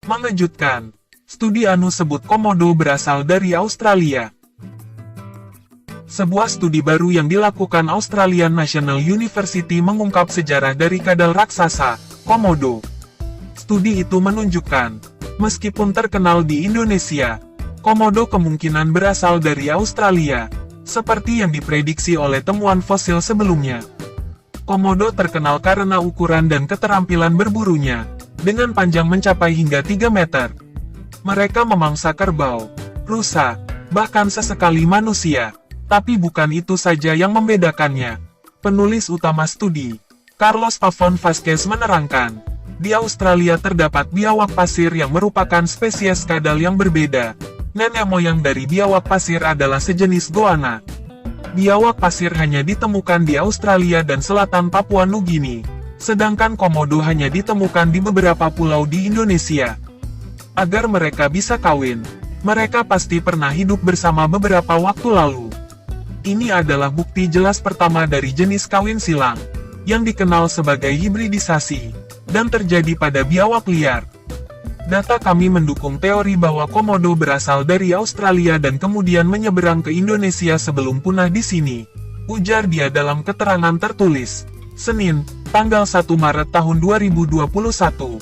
Mengejutkan. Studi anu sebut komodo berasal dari Australia. Sebuah studi baru yang dilakukan Australian National University mengungkap sejarah dari kadal raksasa, komodo. Studi itu menunjukkan, meskipun terkenal di Indonesia, komodo kemungkinan berasal dari Australia, seperti yang diprediksi oleh temuan fosil sebelumnya. Komodo terkenal karena ukuran dan keterampilan berburunya, dengan panjang mencapai hingga 3 meter. Mereka memangsa kerbau, rusa, bahkan sesekali manusia. Tapi bukan itu saja yang membedakannya. Penulis utama studi, Carlos Pavón Vázquez menerangkan, di Australia terdapat biawak pasir yang merupakan spesies kadal yang berbeda. Nenek moyang dari biawak pasir adalah sejenis goanna. Biawak pasir hanya ditemukan di Australia dan selatan Papua Nugini, sedangkan komodo hanya ditemukan di beberapa pulau di Indonesia. Agar mereka bisa kawin, mereka pasti pernah hidup bersama beberapa waktu lalu. Ini adalah bukti jelas pertama dari jenis kawin silang, yang dikenal sebagai hibridisasi, dan terjadi pada biawak liar. Data kami mendukung teori bahwa komodo berasal dari Australia dan kemudian menyeberang ke Indonesia sebelum punah di sini, ujar dia dalam keterangan tertulis, Senin, tanggal 1 Maret tahun 2021.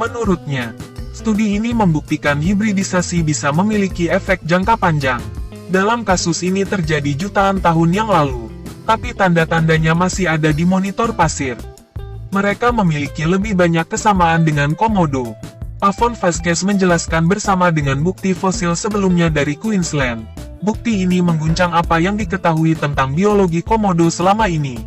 Menurutnya, studi ini membuktikan hibridisasi bisa memiliki efek jangka panjang. Dalam kasus ini terjadi jutaan tahun yang lalu, tapi tanda-tandanya masih ada di monitor pasir. Mereka memiliki lebih banyak kesamaan dengan komodo. Pavón Vázquez menjelaskan bersama dengan bukti fosil sebelumnya dari Queensland. Bukti ini mengguncang apa yang diketahui tentang biologi komodo selama ini.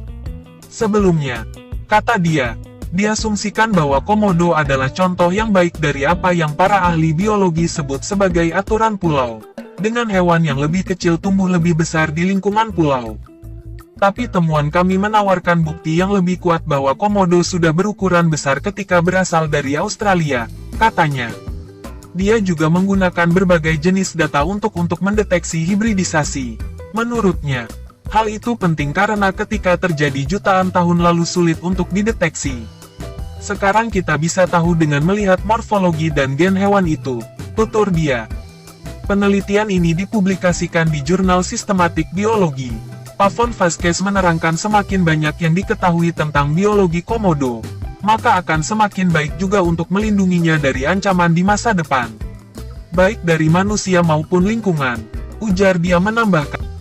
Sebelumnya, kata dia, diasumsikan bahwa komodo adalah contoh yang baik dari apa yang para ahli biologi sebut sebagai aturan pulau, dengan hewan yang lebih kecil tumbuh lebih besar di lingkungan pulau. Tapi temuan kami menawarkan bukti yang lebih kuat bahwa komodo sudah berukuran besar ketika berasal dari Australia, katanya. Dia juga menggunakan berbagai jenis data untuk mendeteksi hibridisasi. Menurutnya, hal itu penting karena ketika terjadi jutaan tahun lalu sulit untuk dideteksi. Sekarang kita bisa tahu dengan melihat morfologi dan gen hewan itu, tutur dia. Penelitian ini dipublikasikan di jurnal Sistematik Biologi. Pavón Vázquez menerangkan semakin banyak yang diketahui tentang biologi komodo, maka akan semakin baik juga untuk melindunginya dari ancaman di masa depan. Baik dari manusia maupun lingkungan, ujar dia menambahkan.